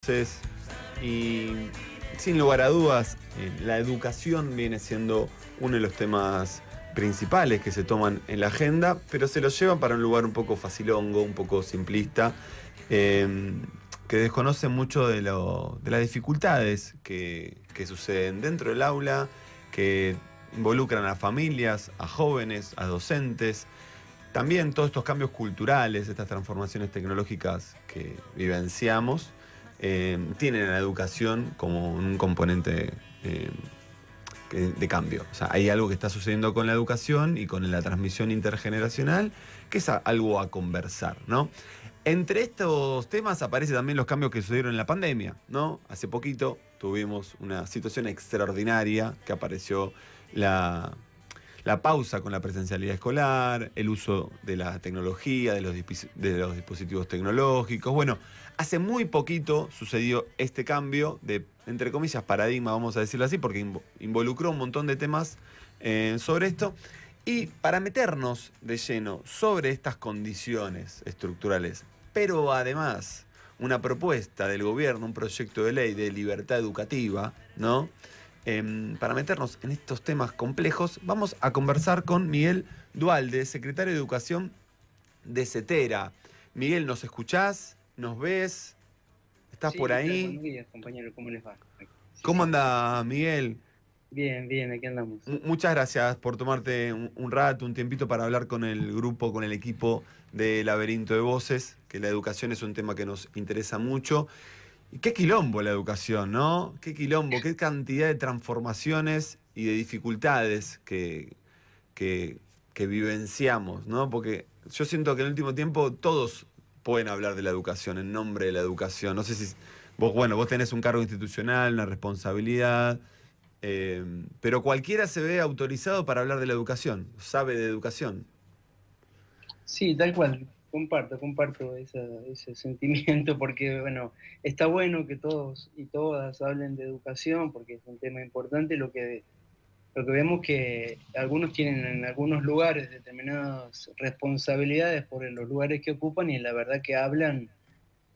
Entonces, y sin lugar a dudas, la educación viene siendo uno de los temas principales que se toman en la agenda, pero se los llevan para un lugar un poco facilongo, un poco simplista, eh, que desconoce mucho de las dificultades que suceden dentro del aula, que involucran a familias, a jóvenes, a docentes. También todos estos cambios culturales, estas transformaciones tecnológicas que vivenciamos, tienen a la educación como un componente de cambio. O sea, hay algo que está sucediendo con la educación y con la transmisión intergeneracional, que es algo a conversar, ¿no? Entre estos temas aparecen también los cambios que sucedieron en la pandemia, ¿no? Hace poquito tuvimos una situación extraordinaria que apareció la pausa con la presencialidad escolar, el uso de la tecnología, de los dispositivos tecnológicos. Bueno, hace muy poquito sucedió este cambio de, entre comillas, paradigma, vamos a decirlo así, porque involucró un montón de temas sobre esto. Y para meternos de lleno sobre estas condiciones estructurales, pero además una propuesta del gobierno, un proyecto de ley de libertad educativa, ¿no? Para meternos en estos temas complejos, vamos a conversar con Miguel Dualde, secretario de Educación de CETERA. Miguel, ¿nos escuchás? ¿Nos ves? ¿Estás Sí, por ¿qué tal? ahí? Buenos días, compañero. ¿Cómo les va? Sí, ¿Cómo sí. anda, Miguel? Bien, bien, aquí andamos. Muchas gracias por tomarte un rato, un tiempito para hablar con el grupo, con el equipo de Laberinto de Voces, que la educación es un tema que nos interesa mucho. Y qué quilombo la educación, ¿no? Qué quilombo, qué cantidad de transformaciones y de dificultades que, que vivenciamos, ¿no? Porque yo siento que en el último tiempo todos pueden hablar de la educación, en nombre de la educación. No sé si vos, bueno, vos tenés un cargo institucional, una responsabilidad, pero cualquiera se ve autorizado para hablar de la educación, sabe de educación. Sí, tal cual. Comparto ese sentimiento porque, bueno, está bueno que todos y todas hablen de educación porque es un tema importante. Lo que vemos que algunos tienen en algunos lugares determinadas responsabilidades por los lugares que ocupan y la verdad que hablan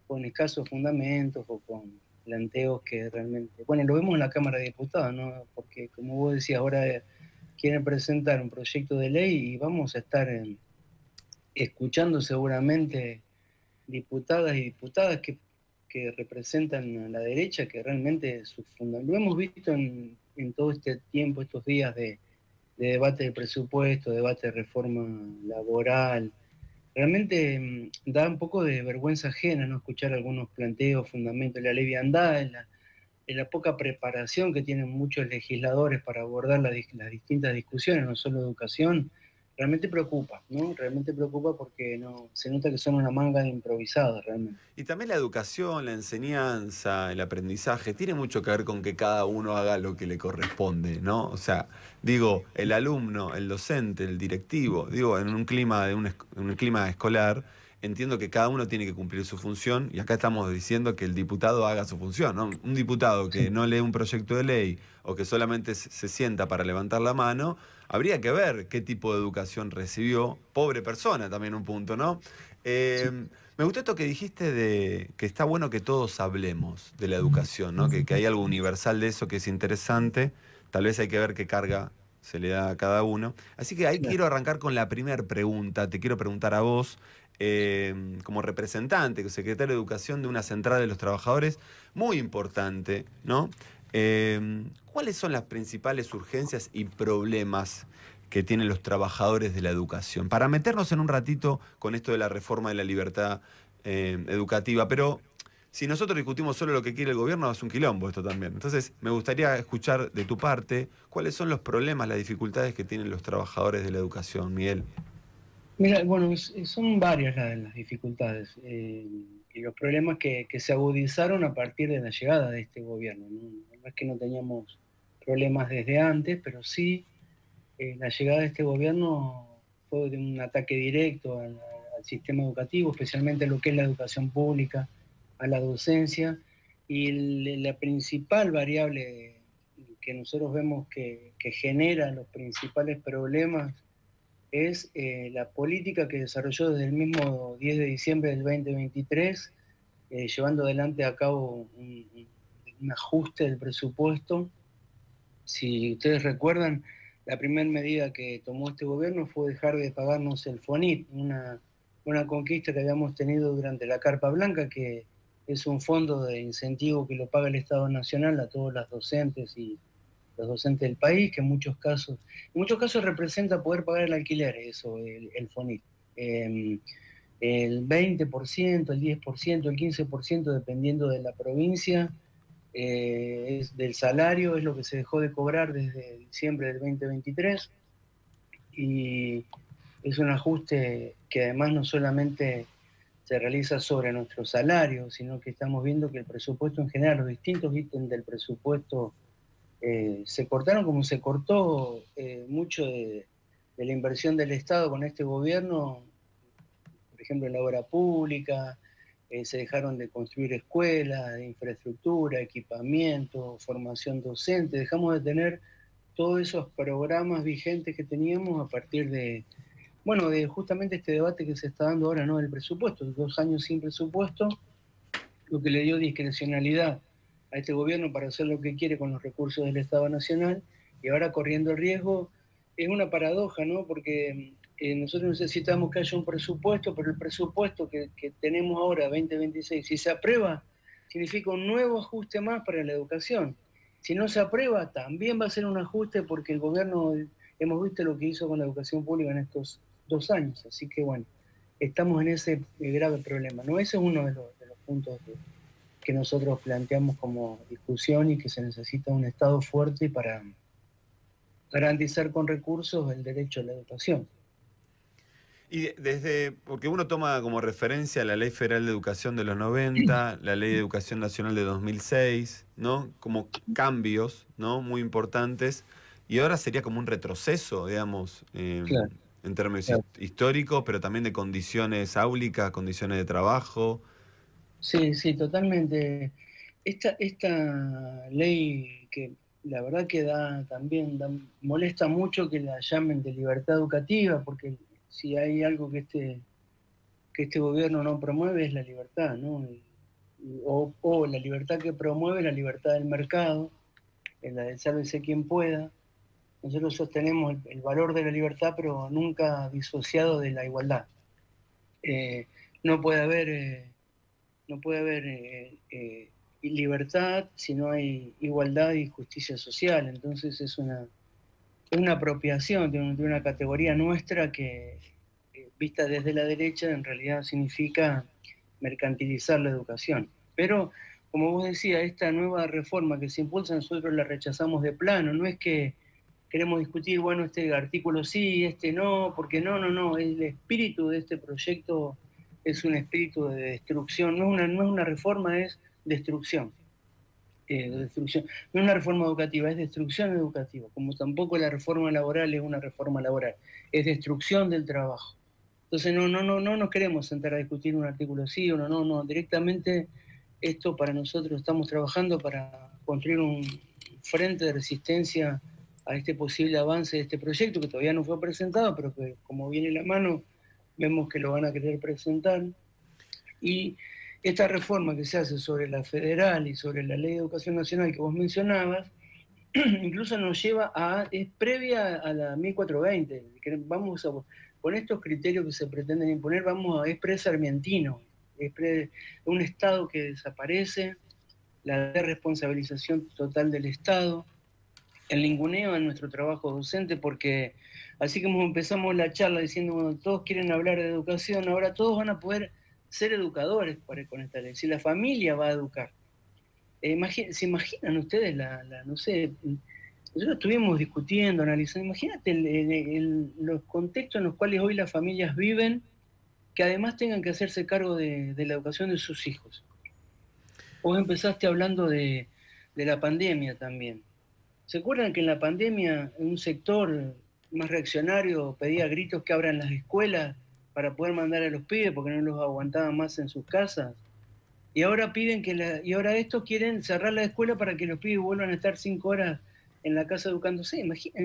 con escasos fundamentos o con planteos que realmente, bueno, lo vemos en la Cámara de Diputados, ¿no? Porque como vos decías, ahora quieren presentar un proyecto de ley y vamos a estar escuchando seguramente diputadas y diputadas que representan a la derecha, que realmente lo hemos visto en todo este tiempo, estos días de debate de presupuesto, debate de reforma laboral. Realmente da un poco de vergüenza ajena no escuchar algunos planteos, fundamentos de la leviandad, en la poca preparación que tienen muchos legisladores para abordar las distintas discusiones, no solo educación. Realmente preocupa, ¿no? Realmente preocupa porque no, se nota que son una manga de improvisados realmente. Y también la educación, la enseñanza, el aprendizaje, tiene mucho que ver con que cada uno haga lo que le corresponde, ¿no? O sea, digo, el alumno, el docente, el directivo, digo, en un clima en un clima escolar, entiendo que cada uno tiene que cumplir su función, y acá estamos diciendo que el diputado haga su función, ¿no? Un diputado que Sí, no lee un proyecto de ley o que solamente se sienta para levantar la mano, habría que ver qué tipo de educación recibió. Pobre persona, también un punto, ¿no? sí. Me gustó esto que dijiste de que está bueno que todos hablemos de la educación, ¿no? Que hay algo universal de eso que es interesante. Tal vez hay que ver qué carga se le da a cada uno. Así que ahí Claro. quiero arrancar con la primera pregunta. Te quiero preguntar a vos, como representante, secretario de Educación de una central de los trabajadores, muy importante, ¿no? ¿Cuáles son las principales urgencias y problemas que tienen los trabajadores de la educación? Para meternos en un ratito con esto de la reforma de la libertad educativa, pero si nosotros discutimos solo lo que quiere el gobierno, es un quilombo esto también. Entonces, me gustaría escuchar de tu parte cuáles son los problemas, las dificultades que tienen los trabajadores de la educación, Miguel. Mira, bueno, son varias las dificultades y los problemas que se agudizaron a partir de la llegada de este gobierno, ¿no? No es que no teníamos problemas desde antes, pero sí la llegada de este gobierno fue de un ataque directo al sistema educativo, especialmente a lo que es la educación pública, a la docencia, y la principal variable que nosotros vemos que genera los principales problemas es la política que desarrolló desde el mismo 10 de diciembre del 2023 llevando adelante a cabo un ajuste del presupuesto. Si ustedes recuerdan, la primera medida que tomó este gobierno fue dejar de pagarnos el FONIP, una conquista que habíamos tenido durante la Carpa Blanca, que es un fondo de incentivo que lo paga el Estado Nacional a todos los docentes y los docentes del país, que en muchos casos representa poder pagar el alquiler, eso, el FONIP. El 20%, el 10%, el 15%, dependiendo de la provincia, es del salario, es lo que se dejó de cobrar desde diciembre del 2023, y es un ajuste que además no solamente se realiza sobre nuestro salario, sino que estamos viendo que el presupuesto en general, los distintos ítems del presupuesto se cortaron como se cortó mucho de la inversión del Estado con este gobierno, por ejemplo en la obra pública. Se dejaron de construir escuelas, de infraestructura, equipamiento, formación docente. Dejamos de tener todos esos programas vigentes que teníamos a partir de, bueno, de justamente este debate que se está dando ahora, ¿no? Del presupuesto, 2 años sin presupuesto, lo que le dio discrecionalidad a este gobierno para hacer lo que quiere con los recursos del Estado Nacional, y ahora corriendo el riesgo. Es una paradoja, ¿no? Porque nosotros necesitamos que haya un presupuesto, pero el presupuesto que tenemos ahora, 2026, si se aprueba, significa un nuevo ajuste más para la educación. Si no se aprueba, también va a ser un ajuste, porque el gobierno, hemos visto lo que hizo con la educación pública en estos 2 años. Así que bueno, estamos en ese grave problema, ¿no? Ese es uno de los puntos que nosotros planteamos como discusión, y que se necesita un Estado fuerte para garantizar con recursos el derecho a la educación. Y porque uno toma como referencia la Ley Federal de Educación de los 90, la Ley de Educación Nacional de 2006, ¿no? Como cambios, ¿no? Muy importantes. Y ahora sería como un retroceso, digamos, Claro, en términos claro. históricos, pero también de condiciones áulicas, condiciones de trabajo. Sí, sí, totalmente. Esta ley, que la verdad que molesta mucho que la llamen de libertad educativa, porque si hay algo que este gobierno no promueve, es la libertad, ¿no? O la libertad que promueve, la libertad del mercado, la del sálvese quien pueda. Nosotros sostenemos el valor de la libertad, pero nunca disociado de la igualdad. Eh, no puede haber, no puede haber libertad si no hay igualdad y justicia social. Entonces es una apropiación de una categoría nuestra que, vista desde la derecha, en realidad significa mercantilizar la educación. Pero, como vos decías, esta nueva reforma que se impulsa, nosotros la rechazamos de plano. No es que queremos discutir, bueno, este artículo sí, este no, porque no. El espíritu de este proyecto es un espíritu de destrucción. No es una reforma, es destrucción. Destrucción. No es una reforma educativa, es destrucción educativa, como tampoco la reforma laboral es una reforma laboral, es destrucción del trabajo. Entonces no nos queremos sentar a discutir un artículo sí o no, directamente esto para nosotros estamos trabajando para construir un frente de resistencia a este posible avance de este proyecto, que todavía no fue presentado, pero que como viene la mano, vemos que lo van a querer presentar. Y esta reforma que se hace sobre la federal y sobre la Ley de Educación Nacional que vos mencionabas, incluso nos lleva es previa a la 1420, que vamos a, con estos criterios que se pretenden imponer, es pre-sarmientino, un Estado que desaparece, la responsabilización total del Estado, el ninguneo en nuestro trabajo docente, porque así como empezamos la charla diciendo, bueno, todos quieren hablar de educación, ahora todos van a poder ser educadores con esta ley, si la familia va a educar. ¿Se imaginan ustedes no sé, nosotros estuvimos discutiendo, analizando, imagínate los contextos en los cuales hoy las familias viven, que además tengan que hacerse cargo de la educación de sus hijos? Vos empezaste hablando de la pandemia también. ¿Se acuerdan que en la pandemia un sector más reaccionario pedía a gritos que abran las escuelas para poder mandar a los pibes porque no los aguantaban más en sus casas? Y ahora y ahora estos quieren cerrar la escuela para que los pibes vuelvan a estar 5 horas en la casa educándose.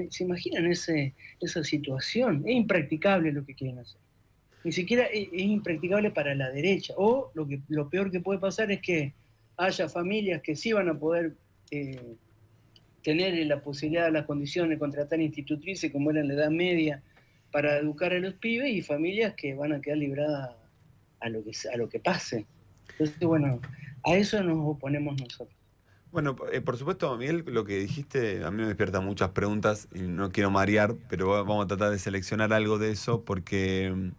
¿Se imaginan esa situación? Es impracticable lo que quieren hacer. Ni siquiera es impracticable para la derecha. O lo peor que puede pasar es que haya familias que sí van a poder tener la posibilidad, las condiciones de contratar institutrices como era en la Edad Media para educar a los pibes, y familias que van a quedar libradas a lo que pase. Entonces, bueno, a eso nos oponemos nosotros. Bueno, por supuesto, Miguel, lo que dijiste a mí me despierta muchas preguntas y no quiero marear, pero vamos a tratar de seleccionar algo de eso porque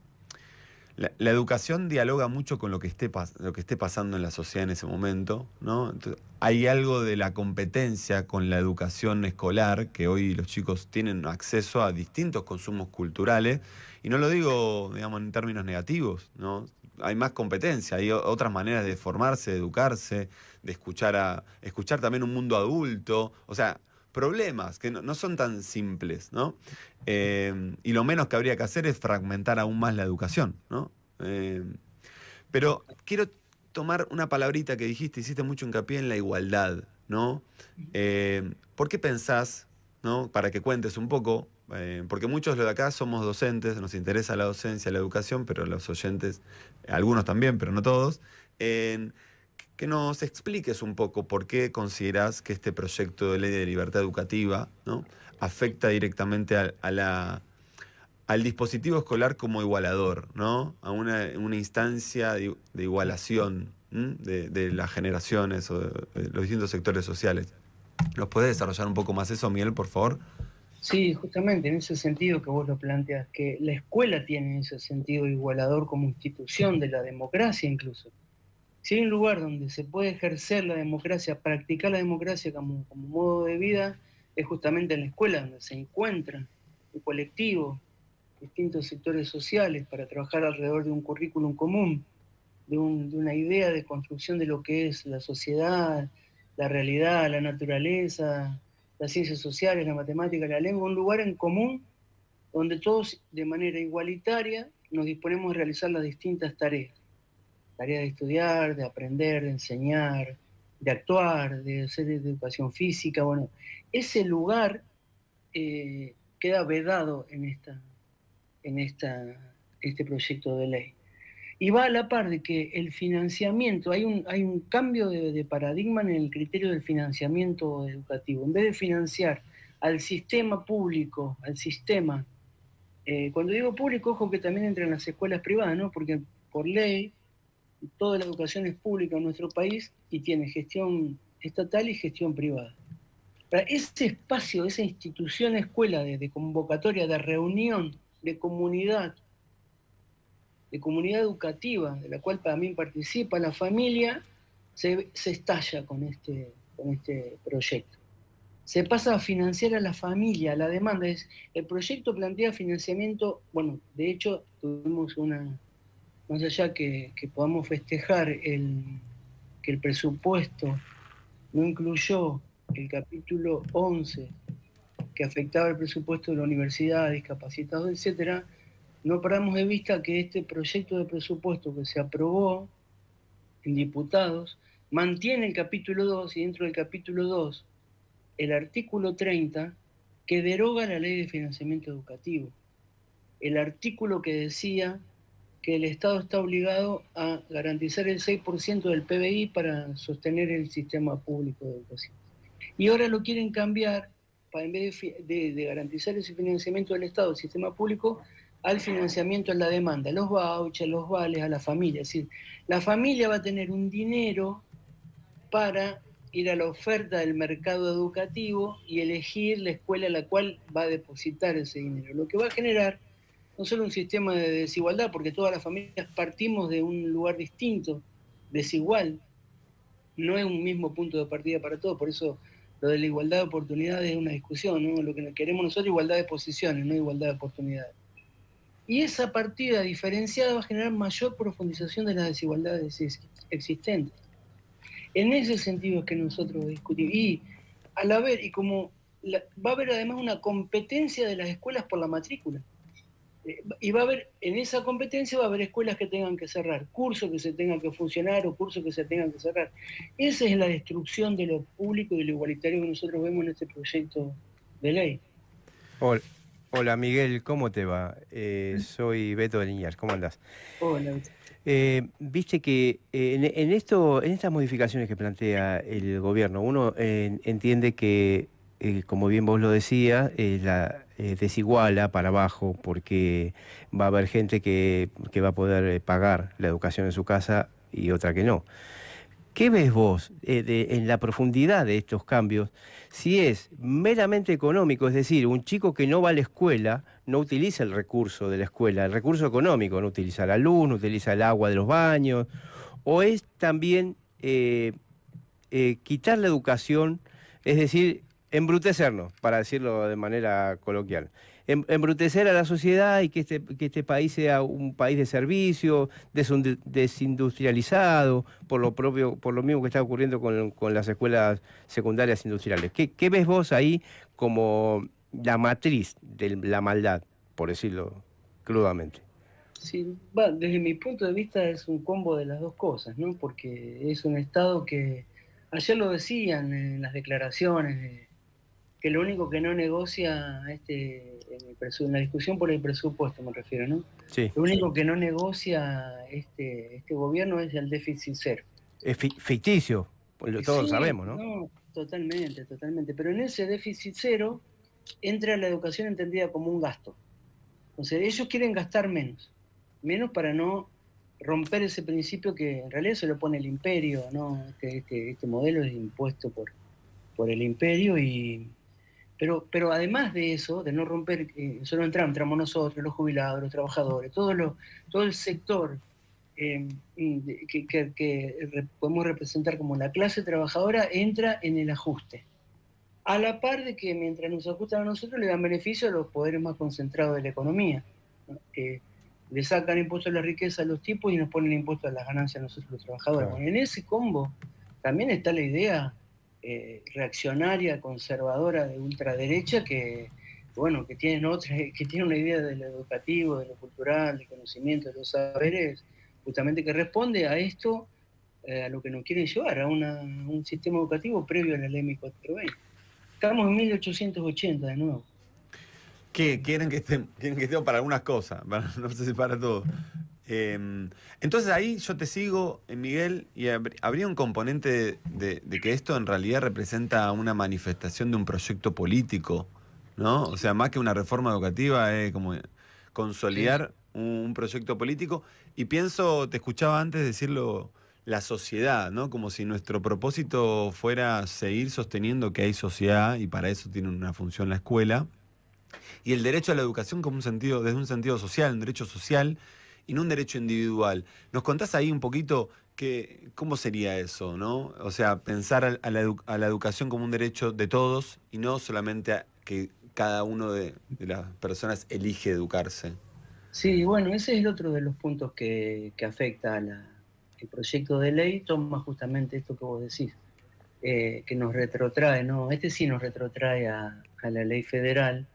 la educación dialoga mucho con lo que lo que esté pasando en la sociedad en ese momento, ¿no? Entonces, hay algo de la competencia con la educación escolar, que hoy los chicos tienen acceso a distintos consumos culturales, y no lo digo, digamos, en términos negativos, ¿no? Hay más competencia, hay otras maneras de formarse, de educarse, de escuchar también un mundo adulto, o sea, problemas que no son tan simples, ¿no? Y lo menos que habría que hacer es fragmentar aún más la educación, ¿no? Eh, pero quiero tomar una palabrita que dijiste, hiciste mucho hincapié en la igualdad, ¿no? ¿Por qué pensás, ¿no? Para que cuentes un poco, porque muchos de acá somos docentes, nos interesa la docencia, la educación, pero los oyentes, algunos también, pero no todos, que nos expliques un poco por qué considerás que este proyecto de ley de libertad educativa, ¿no? Afecta directamente al dispositivo escolar como igualador, ¿no? A una instancia de igualación de las generaciones o de los distintos sectores sociales. ¿Nos puedes desarrollar un poco más eso, Miguel, por favor? Sí, justamente en ese sentido que vos lo planteas, que la escuela tiene ese sentido igualador como institución de la democracia incluso. Si hay un lugar donde se puede ejercer la democracia, practicar la democracia como modo de vida, es justamente en la escuela, donde se encuentran el colectivo, distintos sectores sociales para trabajar alrededor de un currículum común, de una idea de construcción de lo que es la sociedad, la realidad, la naturaleza, las ciencias sociales, la matemática, la lengua, un lugar en común donde todos de manera igualitaria nos disponemos a realizar las distintas tareas. Tarea de estudiar, de aprender, de enseñar, de actuar, de hacer educación física. Bueno, ese lugar queda vedado en este proyecto de ley. Y va a la par de que el financiamiento, hay un cambio de paradigma en el criterio del financiamiento educativo. En vez de financiar al sistema público, al sistema, cuando digo público, ojo que también entran las escuelas privadas, ¿no? Porque por ley toda la educación es pública en nuestro país y tiene gestión estatal y gestión privada. Para ese espacio, esa institución escuela de convocatoria, de reunión, de comunidad educativa, de la cual también participa la familia, se estalla con este proyecto. Se pasa a financiar a la familia, la demanda. El proyecto plantea financiamiento, bueno, de hecho tuvimos más allá que podamos festejar que el presupuesto no incluyó el capítulo 11 que afectaba el presupuesto de la universidad, discapacitados, etcétera, no paramos de vista que este proyecto de presupuesto que se aprobó en diputados mantiene el capítulo 2 y dentro del capítulo 2 el artículo 30 que deroga la ley de financiamiento educativo. El artículo que decía que el Estado está obligado a garantizar el 6% del PBI para sostener el sistema público de educación. Y ahora lo quieren cambiar, para en vez de garantizar ese financiamiento del Estado, el sistema público, al financiamiento en la demanda, los vouchers, los vales a la familia. Es decir, la familia va a tener un dinero para ir a la oferta del mercado educativo y elegir la escuela a la cual va a depositar ese dinero. Lo que va a generar no solo un sistema de desigualdad, porque todas las familias partimos de un lugar distinto, desigual, no es un mismo punto de partida para todos, por eso lo de la igualdad de oportunidades es una discusión, ¿no? Lo que queremos nosotros es igualdad de posiciones, no igualdad de oportunidades. Y esa partida diferenciada va a generar mayor profundización de las desigualdades existentes. En ese sentido es que nosotros discutimos. Y al haber, y como va a haber además una competencia de las escuelas por la matrícula. Y va a haber, en esa competencia va a haber escuelas que tengan que cerrar, cursos que se tengan que funcionar o cursos que se tengan que cerrar. Esa es la destrucción de lo público y de lo igualitario que nosotros vemos en este proyecto de ley. Hola Miguel, ¿cómo te va? Soy Beto de Liniers, ¿cómo andás? Hola. Viste que en estas modificaciones que plantea el gobierno, uno entiende que, como bien vos lo decías, desiguala para abajo porque va a haber gente que va a poder pagar la educación en su casa y otra que no. ¿Qué ves vos en la profundidad de estos cambios? Si es meramente económico, es decir, un chico que no va a la escuela no utiliza el recurso de la escuela, el recurso económico, no utiliza la luz, no utiliza el agua de los baños, o es también quitar la educación, es decir, embrutecernos, para decirlo de manera coloquial. Embrutecer a la sociedad y que este país sea un país de servicio, desindustrializado, por lo propio, por lo mismo que está ocurriendo con las escuelas secundarias industriales. ¿Qué ves vos ahí como la matriz de la maldad, por decirlo crudamente? Sí, desde mi punto de vista es un combo de las dos cosas, ¿no? Porque es un Estado que, ayer lo decían en las declaraciones, que lo único que no negocia, en la discusión por el presupuesto me refiero, ¿no? Sí, Lo único que no negocia este gobierno es el déficit cero. es ficticio, todos lo Sí, sabemos, ¿no? no, totalmente, totalmente. Pero en ese déficit cero entra la educación entendida como un gasto. O sea, ellos quieren gastar menos, menos para no romper ese principio que en realidad se lo pone el imperio, ¿no? Este modelo es impuesto por el imperio, pero además de eso, de no romper, solo entramos nosotros, los jubilados, los trabajadores, todo el sector que podemos representar como la clase trabajadora entra en el ajuste. A la par de que mientras nos ajustan a nosotros le dan beneficio a los poderes más concentrados de la economía, ¿no? Le sacan impuestos a la riqueza a los tipos y nos ponen impuestos a las ganancias a nosotros los trabajadores. Claro. Bueno, en ese combo también está la idea reaccionaria, conservadora de ultraderecha bueno, que tienen que tiene una idea de lo educativo, de lo cultural, del conocimiento, de los saberes, justamente que responde a esto, a lo que nos quieren llevar, a un sistema educativo previo a la ley 1420. Estamos en 1880 de nuevo. ¿Qué? Quieren que estemos para algunas cosas, no sé si para todo. Entonces ahí yo te sigo, Miguel, y habría un componente de que esto en realidad representa una manifestación de un proyecto político, ¿no? O sea, más que una reforma educativa, es como Sí, consolidar un proyecto político. Y pienso, te escuchaba antes decirlo, la sociedad, ¿no? Como si nuestro propósito fuera seguir sosteniendo que hay sociedad y para eso tiene una función la escuela. Y el derecho a la educación como un sentido, desde un sentido social, un derecho social y no un derecho individual. ¿Nos contás ahí un poquito cómo sería eso, ¿no? O sea, pensar a la educación como un derecho de todos y no solamente a que cada uno de las personas elige educarse. sí, bueno, ese es el otro de los puntos que afecta el proyecto de ley, toma justamente esto que vos decís, que nos retrotrae, ¿no? Este sí nos retrotrae a la ley federal,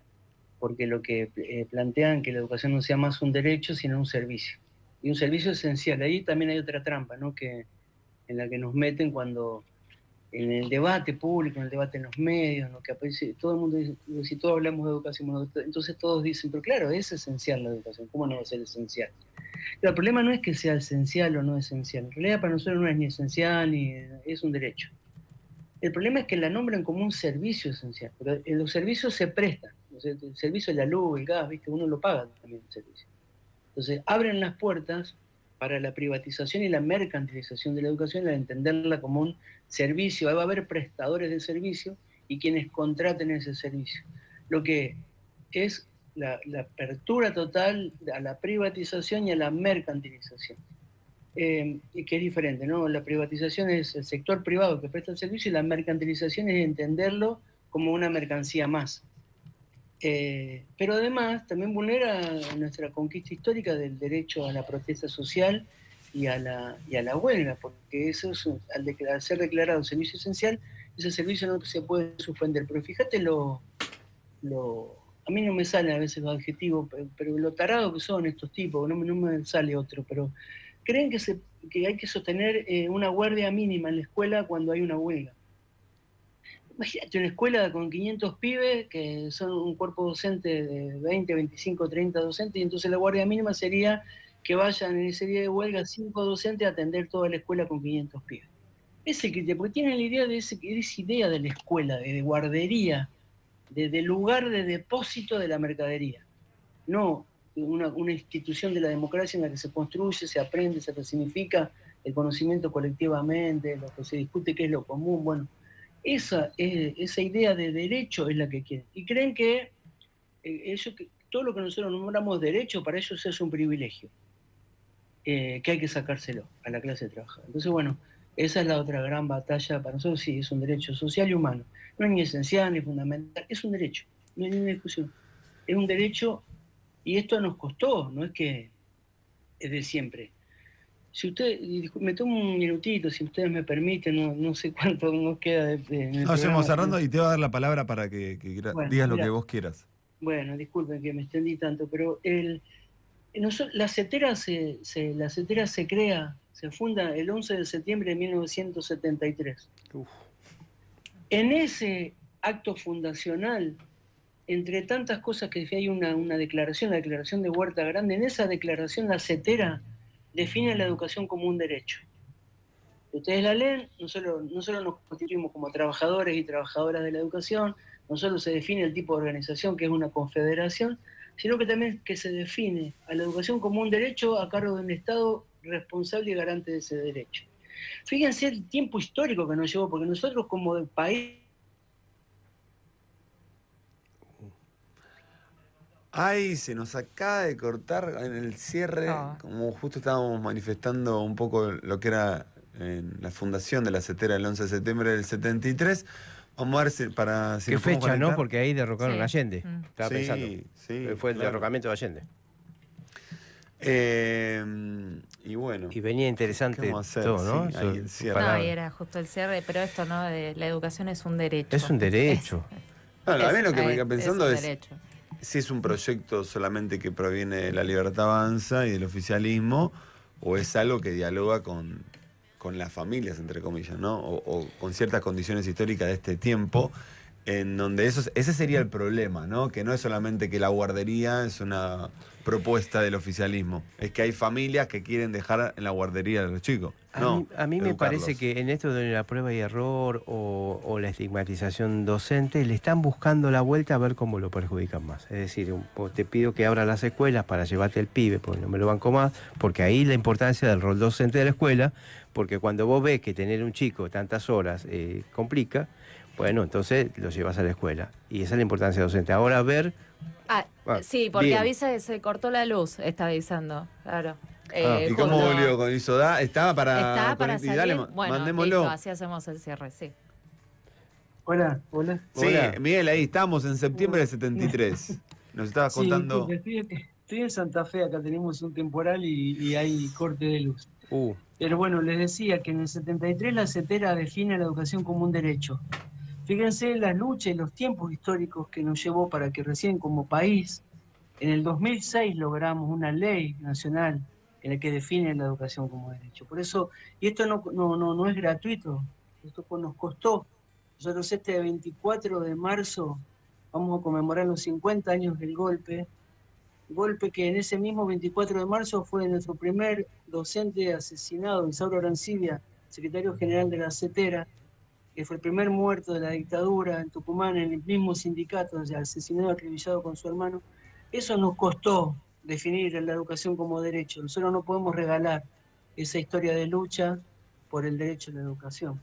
porque lo que plantean que la educación no sea más un derecho, sino un servicio. Y un servicio esencial. Ahí también hay otra trampa, ¿no? En la que nos meten cuando en el debate público, en el debate en los medios, ¿no? Que aparece, todo el mundo dice, si todos hablamos de educación, bueno, entonces todos dicen, pero claro, es esencial la educación, ¿cómo no va a ser esencial? Pero el problema no es que sea esencial o no esencial, en realidad para nosotros no es ni esencial ni es un derecho. El problema es que la nombran como un servicio esencial, pero los servicios se prestan, o sea, el servicio de la luz, el gas, ¿viste? Uno lo paga también el servicio. Entonces, abren las puertas para la privatización y la mercantilización de la educación, al entenderla como un servicio. Ahí va a haber prestadores de servicio y quienes contraten ese servicio. Lo que es la apertura total a la privatización y a la mercantilización. Y que es diferente, ¿no? La privatización es el sector privado que presta el servicio y la mercantilización es entenderlo como una mercancía más. Pero además también vulnera nuestra conquista histórica del derecho a la protesta social y a la huelga, porque eso es, al ser declarado servicio esencial, ese servicio no se puede suspender. Pero fíjate a mí no me salen a veces los adjetivos, pero lo tarado que son estos tipos, no me sale otro, pero creen que hay que sostener una guardia mínima en la escuela cuando hay una huelga. Imagínate una escuela con 500 pibes, que son un cuerpo docente de 20, 25, 30 docentes, y entonces la guardia mínima sería que vayan en ese día de huelga 5 docentes a atender toda la escuela con 500 pibes. Ese criterio, porque tienen la idea de esa idea de la escuela, de guardería, de lugar de depósito de la mercadería. No una institución de la democracia en la que se construye, se aprende, se resignifica el conocimiento colectivamente, lo que se discute qué es lo común. Bueno, esa idea de derecho es la que quieren. Y creen que todo lo que nosotros nombramos derecho, para ellos es un privilegio, que hay que sacárselo a la clase trabajadora. Entonces, bueno, esa es la otra gran batalla para nosotros. Sí, es un derecho social y humano. No es ni esencial ni fundamental, es un derecho, no hay ninguna discusión. Es un derecho, y esto nos costó, no es que es de siempre. Si usted, me tomo un minutito, si ustedes me permiten, no sé cuánto nos queda No, seguimos cerrando y te voy a dar la palabra para que bueno, digas lo que vos quieras. Bueno, disculpen que me extendí tanto, pero la CETERA se crea, se funda el 11 de septiembre de 1973. Uf. En ese acto fundacional, entre tantas cosas que hay una declaración, la declaración de Huerta Grande, en esa declaración la CETERA define la educación como un derecho. Ustedes la leen, no solo nos constituimos como trabajadores y trabajadoras de la educación, no solo se define el tipo de organización, que es una confederación, sino que también que se define a la educación como un derecho a cargo de un Estado responsable y garante de ese derecho. Fíjense el tiempo histórico que nos llevó, porque nosotros como país... Ay, se nos acaba de cortar en el cierre, como justo estábamos manifestando un poco lo que era en la fundación de la CETERA el 11 de septiembre del 73. Vamos a ver para... ¿Qué fecha, no? Porque ahí derrocaron a Allende. Estaba sí, pensando. Sí, fue el derrocamiento de Allende. Y bueno. Y venía interesante todo, ¿no? Sí, ahí el cierre. No, y era justo el cierre, pero esto, ¿no? De la educación es un derecho. Es un derecho. A mí lo que me queda pensando es derecho. si es un proyecto solamente que proviene de la Libertad Avanza y del oficialismo, o es algo que dialoga con las familias, entre comillas, ¿no? O con ciertas condiciones históricas de este tiempo, en donde ese sería el problema, ¿no? Que no es solamente que la guardería es una propuesta del oficialismo, es que hay familias que quieren dejar en la guardería a los chicos. A mí me parece que en esto de la prueba y error o la estigmatización docente le están buscando la vuelta a ver cómo lo perjudican más. Es decir, te pido que abras las escuelas para llevarte el pibe, porque no me lo banco más, porque ahí la importancia del rol docente de la escuela, porque cuando vos ves que tener un chico tantas horas complica, bueno, entonces lo llevas a la escuela. Y esa es la importancia docente. Ahora ver... sí, porque bien. avisa que se cortó la luz, está avisando, claro. ¿Y cómo volvió con Isodá? Estaba para salir. Dale, bueno, mandémoslo. listo, así hacemos el cierre, sí. Hola. Sí, Miguel, ahí estamos en septiembre del 73. Nos estabas contando... Estoy en Santa Fe, acá tenemos un temporal y hay corte de luz. Pero bueno, les decía que en el 73 la CETERA define la educación como un derecho. Fíjense las luchas y los tiempos históricos que nos llevó para que recién como país, en el 2006 logramos una ley nacional en la que define la educación como derecho. Por eso, y esto no es gratuito, esto nos costó. Nosotros este 24 de marzo vamos a conmemorar los 50 años del golpe que en ese mismo 24 de marzo fue nuestro primer docente asesinado, Isauro Arancibia, secretario general de la CETERA, que fue el primer muerto de la dictadura en Tucumán, en el mismo sindicato, o sea, asesinado, acribillado con su hermano. Eso nos costó definir la educación como derecho. Nosotros no podemos regalar esa historia de lucha por el derecho a la educación.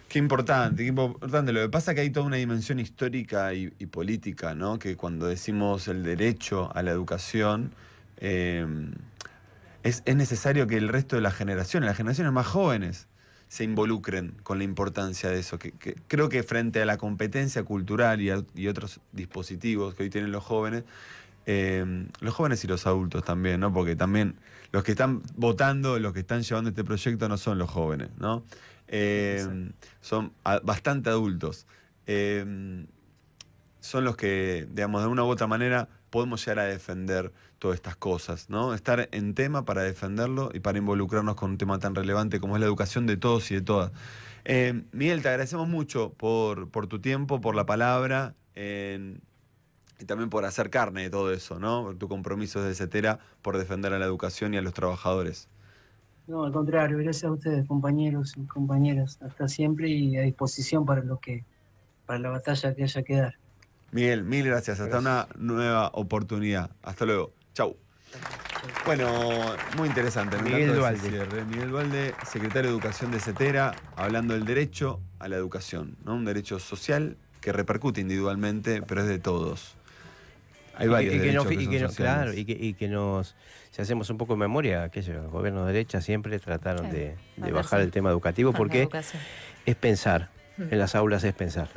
Qué importante, qué importante. Lo que pasa es que hay toda una dimensión histórica y política, ¿no? Que cuando decimos el derecho a la educación, es necesario que el resto de las generaciones más jóvenes, se involucren con la importancia de eso. Que creo que frente a la competencia cultural y otros dispositivos que hoy tienen los jóvenes y los adultos también, ¿no? Porque también los que están votando, los que están llevando este proyecto no son los jóvenes, ¿no? Son bastante adultos. Son los que, digamos, de una u otra manera podemos llegar a defender todas estas cosas, ¿no? Estar en tema para defenderlo y para involucrarnos con un tema tan relevante como es la educación de todos y de todas. Miguel, te agradecemos mucho por tu tiempo, por la palabra y también por hacer carne de todo eso, ¿no? Por tu compromiso desde CETERA por defender a la educación y a los trabajadores. No, al contrario, gracias a ustedes, compañeros y compañeras. Hasta siempre y a disposición para la batalla que haya que dar. Miguel, mil gracias. Hasta una nueva oportunidad. Hasta luego. Chau. Bueno, muy interesante. Me Miguel encantó ese Dualde. cierre. Miguel Dualde, secretario de Educación de CETERA, hablando del derecho a la educación, ¿no? Un derecho social que repercute individualmente, pero es de todos. Hay varios derechos que son sociales. Claro, y que nos, si hacemos un poco de memoria, los gobiernos de derecha siempre trataron de bajar el tema educativo, porque es pensar. En las aulas es pensar.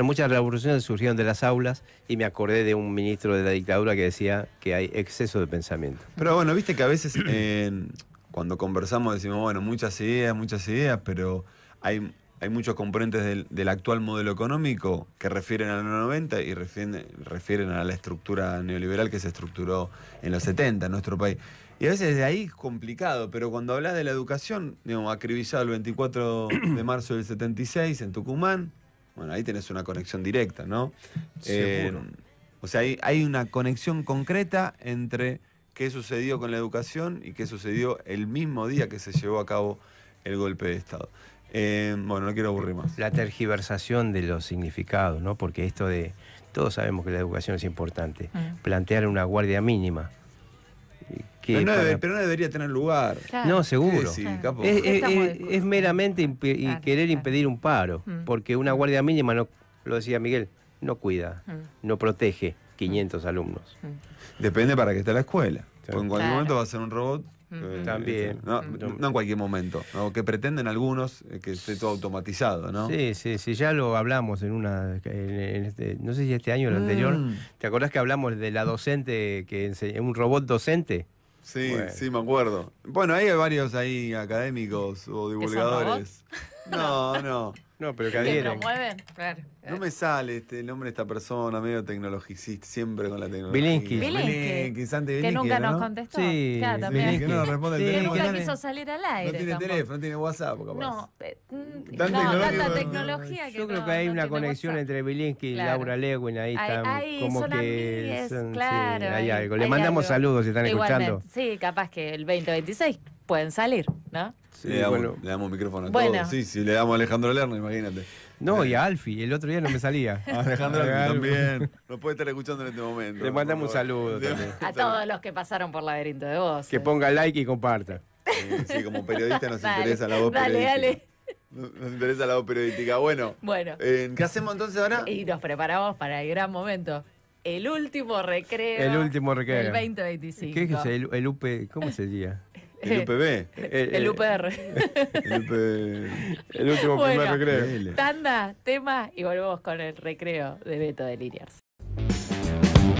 Muchas revoluciones surgieron de las aulas, y me acordé de un ministro de la dictadura que decía que hay exceso de pensamiento. Pero bueno, viste que a veces cuando conversamos decimos, bueno, muchas ideas, pero hay muchos componentes del actual modelo económico que refieren a los 90 y refieren a la estructura neoliberal que se estructuró en los 70 en nuestro país. Y a veces de ahí es complicado, pero cuando hablas de la educación, digamos, acribillado el 24 de marzo del 76 en Tucumán, bueno, ahí tenés una conexión directa, ¿no? Seguro. O sea, hay una conexión concreta entre qué sucedió con la educación y qué sucedió el mismo día que se llevó a cabo el golpe de Estado. Bueno, no quiero aburrir más. La tergiversación de los significados, ¿no? Porque todos sabemos que la educación es importante. Plantear una guardia mínima. Pero no debería tener lugar. Claro. No, seguro. Sí, capo. Es meramente querer impedir un paro, porque una guardia mínima, no, lo decía Miguel, no cuida, no protege 500 alumnos. Depende para qué esté la escuela. Sí. Porque en cualquier momento va a ser un robot. También. No en cualquier momento. ¿No? Que pretenden algunos que esté todo automatizado, ¿no? Sí, ya lo hablamos no sé si este año o el anterior. ¿Te acordás que hablamos de la docente, un robot docente? Sí, Bueno. sí, me acuerdo. Bueno, hay varios ahí académicos o divulgadores. No. No, pero que ¿Que adhieren. promueven? Claro. No me sale el nombre de esta persona, medio tecnologicista, siempre con la tecnología. Bilinsky. Santi Que Bilinsky, nunca ¿no? nos contestó. Sí, claro, también. Bilinsky. Que no responde el Sí, Que teléfono. nunca que quiso salir al aire. No tiene tampoco. teléfono, no tiene WhatsApp, capaz. No, tecnológico, tanta no. tecnología que Yo creo no- que hay no una tiene conexión WhatsApp. entre Bilinsky y Claro. Laura Lewin. Ahí están Ahí como son que amigues, son, claro. sí, hay algo. Le hay mandamos algo. saludos si están Igualmente, escuchando. sí, capaz que el 2026 pueden salir, ¿no? Sí, Le damos, bueno. le damos micrófono a Bueno. todos. Sí, si le damos a Alejandro Lerner, imagínate. No, y a Alfie, el otro día no me salía. A Alejandro A Lerner Alfie. también. Nos puede estar escuchando en este momento. Le mandamos un por favor. saludo también. A todos los que pasaron por Laberinto de Voces. Que ponga like y comparta. Sí, como periodista nos Dale, interesa la voz dale, periodística. Nos interesa la voz periodística. Bueno, Bueno, ¿qué hacemos entonces ahora? y nos preparamos para el gran momento. El último recreo. El último recreo. Del 2025. ¿Qué es el UP? ¿Cómo sería? El UPB. El UPR. El UPB. El último Bueno. primer recreo. Tanda, tema y volvemos con el recreo de Beto de Liniers.